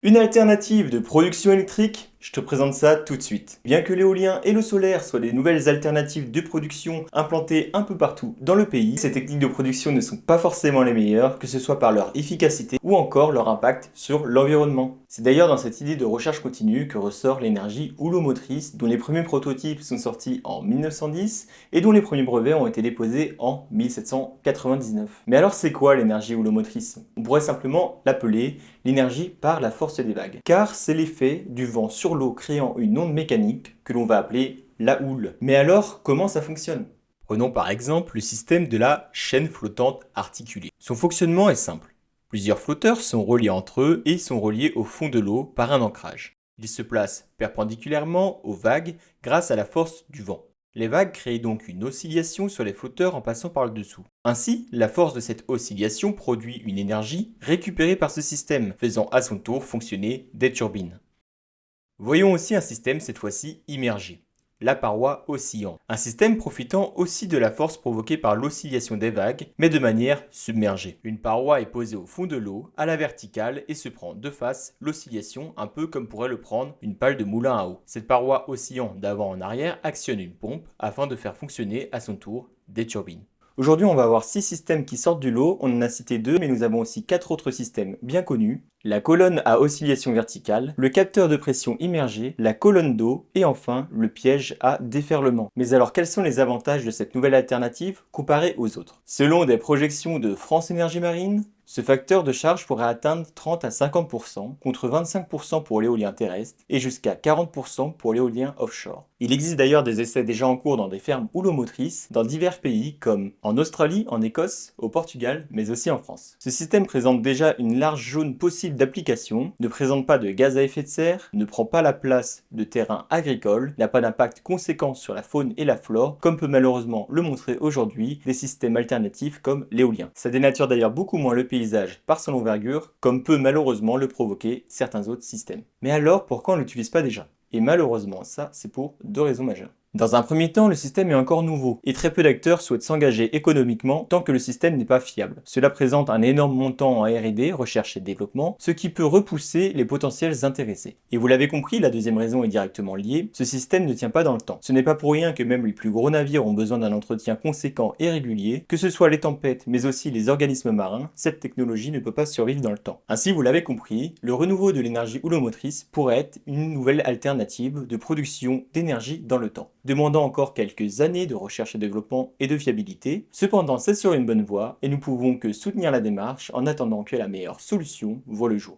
Une alternative de production électrique, je te présente ça tout de suite. Bien que l'éolien et le solaire soient des nouvelles alternatives de production implantées un peu partout dans le pays, ces techniques de production ne sont pas forcément les meilleures, que ce soit par leur efficacité ou encore leur impact sur l'environnement. C'est d'ailleurs dans cette idée de recherche continue que ressort l'énergie houlomotrice, dont les premiers prototypes sont sortis en 1910 et dont les premiers brevets ont été déposés en 1799. Mais alors c'est quoi l'énergie houlomotrice? On pourrait simplement l'appeler l'énergie par la force des vagues. Car c'est l'effet du vent sur l'eau créant une onde mécanique que l'on va appeler la houle. Mais alors, comment ça fonctionne? Prenons par exemple le système de la chaîne flottante articulée. Son fonctionnement est simple. Plusieurs flotteurs sont reliés entre eux et sont reliés au fond de l'eau par un ancrage. Ils se placent perpendiculairement aux vagues grâce à la force du vent. Les vagues créent donc une oscillation sur les flotteurs en passant par le dessous. Ainsi, la force de cette oscillation produit une énergie récupérée par ce système, faisant à son tour fonctionner des turbines. Voyons aussi un système cette fois-ci immergé, la paroi oscillante. Un système profitant aussi de la force provoquée par l'oscillation des vagues, mais de manière submergée. Une paroi est posée au fond de l'eau, à la verticale, et se prend de face l'oscillation, un peu comme pourrait le prendre une pale de moulin à eau. Cette paroi oscillant d'avant en arrière actionne une pompe afin de faire fonctionner à son tour des turbines. Aujourd'hui, on va avoir 6 systèmes qui sortent du lot. On en a cité 2, mais nous avons aussi 4 autres systèmes bien connus. La colonne à oscillation verticale, le capteur de pression immergé, la colonne d'eau et enfin le piège à déferlement. Mais alors quels sont les avantages de cette nouvelle alternative comparée aux autres? Selon des projections de France Énergie Marine, ce facteur de charge pourrait atteindre 30 à 50% contre 25% pour l'éolien terrestre et jusqu'à 40% pour l'éolien offshore. Il existe d'ailleurs des essais déjà en cours dans des fermes houlomotrices dans divers pays comme en Australie, en Écosse, au Portugal, mais aussi en France. Ce système présente déjà une large zone possible d'application, ne présente pas de gaz à effet de serre, ne prend pas la place de terrains agricoles, n'a pas d'impact conséquent sur la faune et la flore, comme peut malheureusement le montrer aujourd'hui des systèmes alternatifs comme l'éolien. Ça dénature d'ailleurs beaucoup moins le paysage par son envergure, comme peut malheureusement le provoquer certains autres systèmes. Mais alors, pourquoi on ne l'utilise pas déjà? Et malheureusement, ça, c'est pour 2 raisons majeures. Dans un premier temps, le système est encore nouveau, et très peu d'acteurs souhaitent s'engager économiquement tant que le système n'est pas fiable. Cela présente un énorme montant en R&D, recherche et développement, ce qui peut repousser les potentiels intéressés. Et vous l'avez compris, la deuxième raison est directement liée, ce système ne tient pas dans le temps. Ce n'est pas pour rien que même les plus gros navires ont besoin d'un entretien conséquent et régulier, que ce soit les tempêtes, mais aussi les organismes marins, cette technologie ne peut pas survivre dans le temps. Ainsi, vous l'avez compris, le renouveau de l'énergie houlomotrice pourrait être une nouvelle alternative de production d'énergie dans le temps, demandant encore quelques années de recherche et développement et de fiabilité. Cependant, c'est sur une bonne voie et nous pouvons que soutenir la démarche en attendant que la meilleure solution voie le jour.